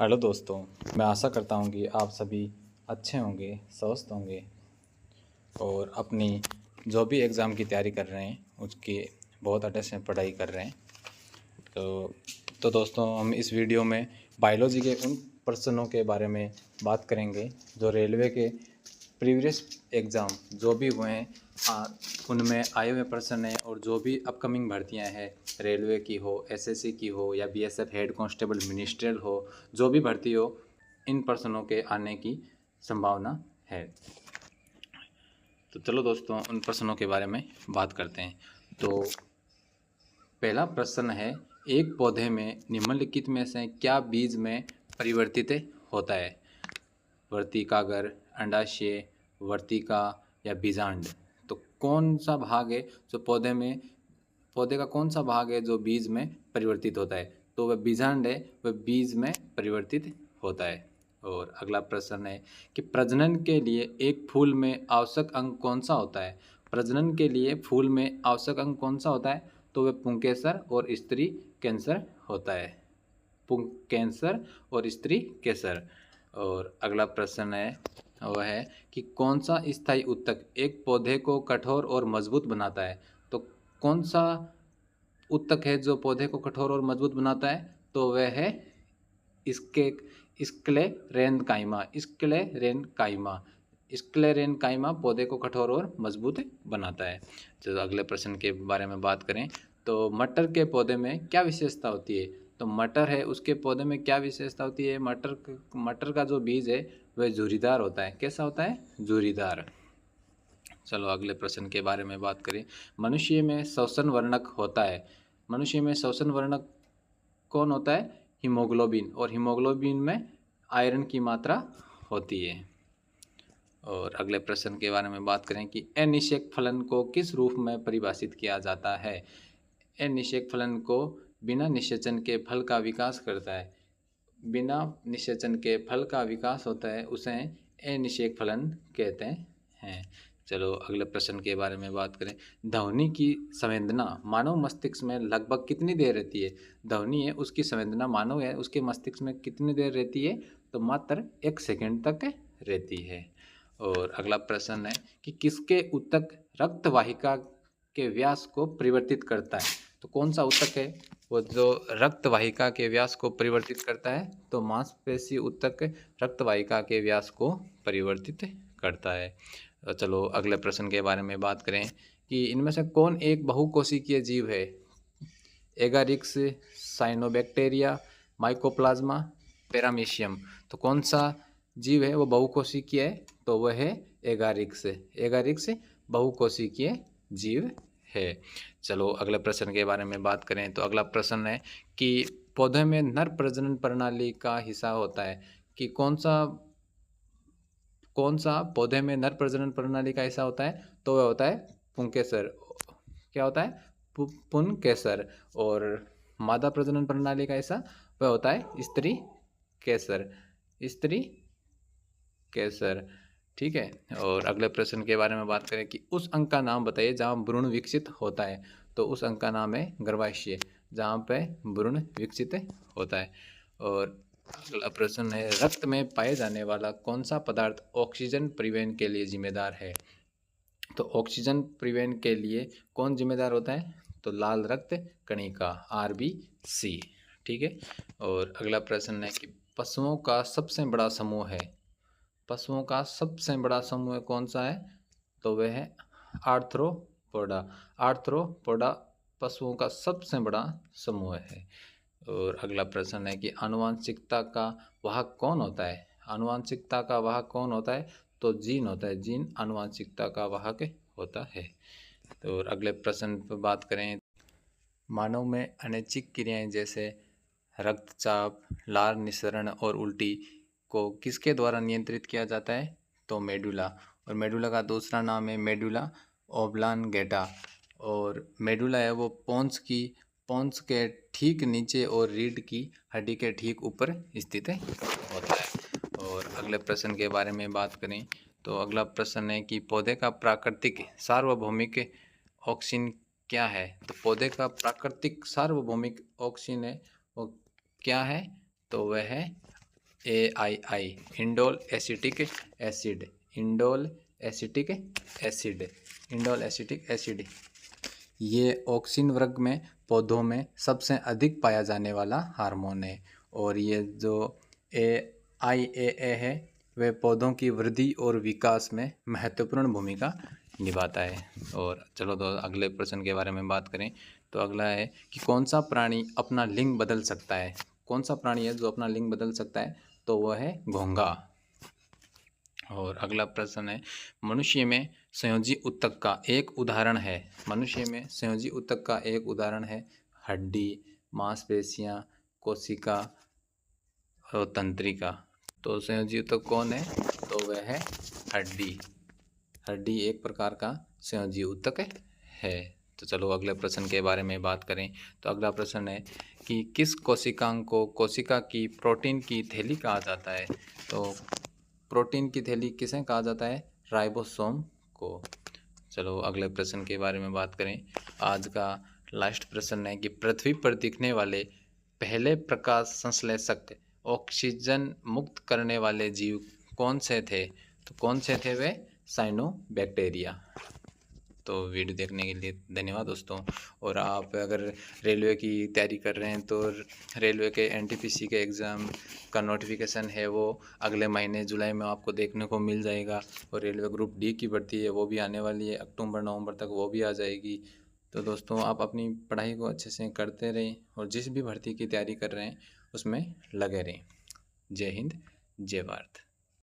Hello दोस्तों, मैं आशा करता हूँ कि आप सभी अच्छे होंगे, स्वस्थ होंगे और अपनी जो भी एग्ज़ाम की तैयारी कर रहे हैं उसकी बहुत अच्छे से पढ़ाई कर रहे हैं। तो दोस्तों, हम इस वीडियो में बायोलॉजी के उन प्रश्नों के बारे में बात करेंगे जो रेलवे के प्रीवियस एग्ज़ाम जो भी हुए हैं उनमें आए हुए प्रश्न हैं और जो भी अपकमिंग भर्तियां हैं, रेलवे की हो, एसएससी की हो या बीएसएफ हेड कांस्टेबल मिनिस्ट्रियल हो, जो भी भर्ती हो, इन प्रश्नों के आने की संभावना है। तो चलो दोस्तों, उन प्रश्नों के बारे में बात करते हैं। तो पहला प्रश्न है, एक पौधे में निम्नलिखित में से क्या बीज में परिवर्तित होता है? वर्तिकाग्र, अंडाशय, वर्तिका या बीजांड। तो कौन सा भाग है जो पौधे का कौन सा भाग है जो बीज में परिवर्तित होता है? तो वह बीजांड है, वह बीज में परिवर्तित होता है। और अगला प्रश्न है कि प्रजनन के लिए एक फूल में आवश्यक अंग कौन सा होता है? प्रजनन के लिए फूल में आवश्यक अंग कौन सा होता है? तो वह पुंकेसर और स्त्री कैंसर होता है। कैंसर और स्त्री केसर। और अगला प्रश्न है वह है कि कौन सा स्थायी ऊतक एक पौधे को कठोर और मजबूत बनाता है? तो कौन सा ऊतक है जो पौधे को कठोर और मजबूत बनाता है? तो वह है इसके स्क्लेरेनकाइमा। स्क्लेरेनकाइमा पौधे को कठोर और मजबूत बनाता है। तो अगले प्रश्न के बारे में बात करें तो मटर के पौधे में क्या विशेषता होती है? तो मटर है, उसके पौधे में क्या विशेषता होती है? मटर का जो बीज है वह झुर्रीदार होता है। कैसा होता है? झुर्रीदार। चलो अगले प्रश्न के बारे में बात करें। मनुष्य में श्वसन वर्णक होता है। मनुष्य में श्वसन वर्णक कौन होता है? हीमोग्लोबिन। और हीमोग्लोबिन में आयरन की मात्रा होती है। और अगले प्रश्न के बारे में बात करें कि अनिषेक फलन को किस रूप में परिभाषित किया जाता है? अनिषेक फलन को बिना निषेचन के फल का विकास करता है। बिना निषेचन के फल का विकास होता है, उसे अनिषेक फलन कहते हैं। चलो अगले प्रश्न के बारे में बात करें। ध्वनि की संवेदना मानव मस्तिष्क में लगभग कितनी देर रहती है? ध्वनि है, उसकी संवेदना मानव है उसके मस्तिष्क में कितनी देर रहती है? तो मात्र 1 सेकंड तक रहती है। और अगला प्रश्न है कि किसके ऊतक रक्त वाहिका के व्यास को परिवर्तित करता है? तो कौन सा ऊतक है वो जो रक्त वाहिका के व्यास को परिवर्तित करता है? तो मांसपेशी ऊतक रक्त वाहिका के व्यास को परिवर्तित करता है। चलो अगले प्रश्न के बारे में बात करें कि इनमें से कौन एक बहुकोशिकीय जीव है? Agarics, cyanobacteria, mycoplasma, paramecium. तो कौन सा जीव है वो बहुकोशिकीय है? तो वह है एगारिक्स। एगारिक्स बहुकोशिकीय जीव है। चलो अगले प्रश्न के बारे में बात करें तो अगला प्रश्न है कि पौधे में नर प्रजनन प्रणाली का हिस्सा होता है कि कौन सा पौधे में नर प्रजनन प्रणाली का हिस्सा होता है? तो वह होता है पुंकेसर। क्या होता है? पुंकेसर। और मादा प्रजनन प्रणाली का हिस्सा वह होता है स्त्री केसर। स्त्री केसर। ठीक है। और अगले प्रश्न के बारे में बात करें कि उस अंग का नाम बताइए जहाँ भ्रूण विकसित होता है। तो उस अंग का नाम है गर्भाशय, जहाँ पे भ्रूण विकसित होता है। और अगला प्रश्न है, रक्त में पाए जाने वाला कौन सा पदार्थ ऑक्सीजन परिवहन के लिए जिम्मेदार है? तो ऑक्सीजन परिवहन के लिए कौन जिम्मेदार होता है? तो लाल रक्त कणिका, आरबीसी। ठीक है। और अगला प्रश्न है कि पशुओं का सबसे बड़ा समूह है। पशुओं का सबसे बड़ा समूह कौन सा है? तो वह है आर्थ्रोपोडा। आर्थ्रोपोडा पशुओं का सबसे बड़ा समूह है। और अगला प्रश्न है कि आनुवांशिकता का वाहक कौन होता है? आनुवांशिकता का वाहक कौन होता है? तो जीन होता है। जीन आनुवांशिकता का वाहक होता है। तो और अगले प्रश्न पर बात करें, मानव में अनैच्छिक क्रियाएं जैसे रक्तचाप, लार निस्सरण और उल्टी को किसके द्वारा नियंत्रित किया जाता है? तो मेडुला। और मेडुला का दूसरा नाम है मेडुला ओब्लांगेटा। और मेडुला है वो पोन्स के ठीक नीचे और रीढ़ की हड्डी के ठीक ऊपर स्थित होता है। और अगले प्रश्न के बारे में बात करें तो अगला प्रश्न है कि पौधे का प्राकृतिक सार्वभौमिक ऑक्सीजन क्या है? तो पौधे का प्राकृतिक सार्वभौमिक ऑक्सीजन है वो क्या है? तो वह है AII, indole acetic acid, indole acetic acid, indole acetic acid. ये ऑक्सिन वर्ग में पौधों में सबसे अधिक पाया जाने वाला हार्मोन है। और ये जो AIAA है वह पौधों की वृद्धि और विकास में महत्वपूर्ण भूमिका निभाता है। और चलो तो अगले प्रश्न के बारे में बात करें तो अगला है कि कौन सा प्राणी अपना लिंग बदल सकता है। कौन सा प्राणी है जो अपना लिंग बदल सकता है, तो वह है घोंघा। और अगला प्रश्न है मनुष्य में संयोजी ऊतक का एक उदाहरण है। मनुष्य में संयोजी ऊतक का एक उदाहरण है हड्डी, मांसपेशियां, कोशिका और तंत्रिका। तो संयोजी ऊतक कौन है, तो वह है हड्डी। हड्डी एक प्रकार का संयोजी ऊतक है। तो चलो अगले प्रश्न के बारे में बात करें तो अगला प्रश्न है कि किस कोशिकांग को कोशिका की प्रोटीन की थैली कहा जाता है। तो प्रोटीन की थैली किसे कहा जाता है, राइबोसोम को। चलो अगले प्रश्न के बारे में बात करें। आज का लास्ट प्रश्न है कि पृथ्वी पर दिखने वाले पहले प्रकाश संश्लेषक ऑक्सीजन मुक्त करने वाले जीव कौन से थे, तो कौन से थे वे, साइनोबैक्टीरिया। तो वीडियो देखने के लिए धन्यवाद दोस्तों। और आप अगर रेलवे की तैयारी कर रहे हैं तो रेलवे के NTPC के एग्ज़ाम का नोटिफिकेशन है वो अगले महीने जुलाई में आपको देखने को मिल जाएगा। और रेलवे ग्रुप D की भर्ती है वो भी आने वाली है, अक्टूबर नवंबर तक वो भी आ जाएगी। तो दोस्तों आप अपनी पढ़ाई को अच्छे से करते रहें और जिस भी भर्ती की तैयारी कर रहे हैं उसमें लगे रहें। जय हिंद, जय भारत।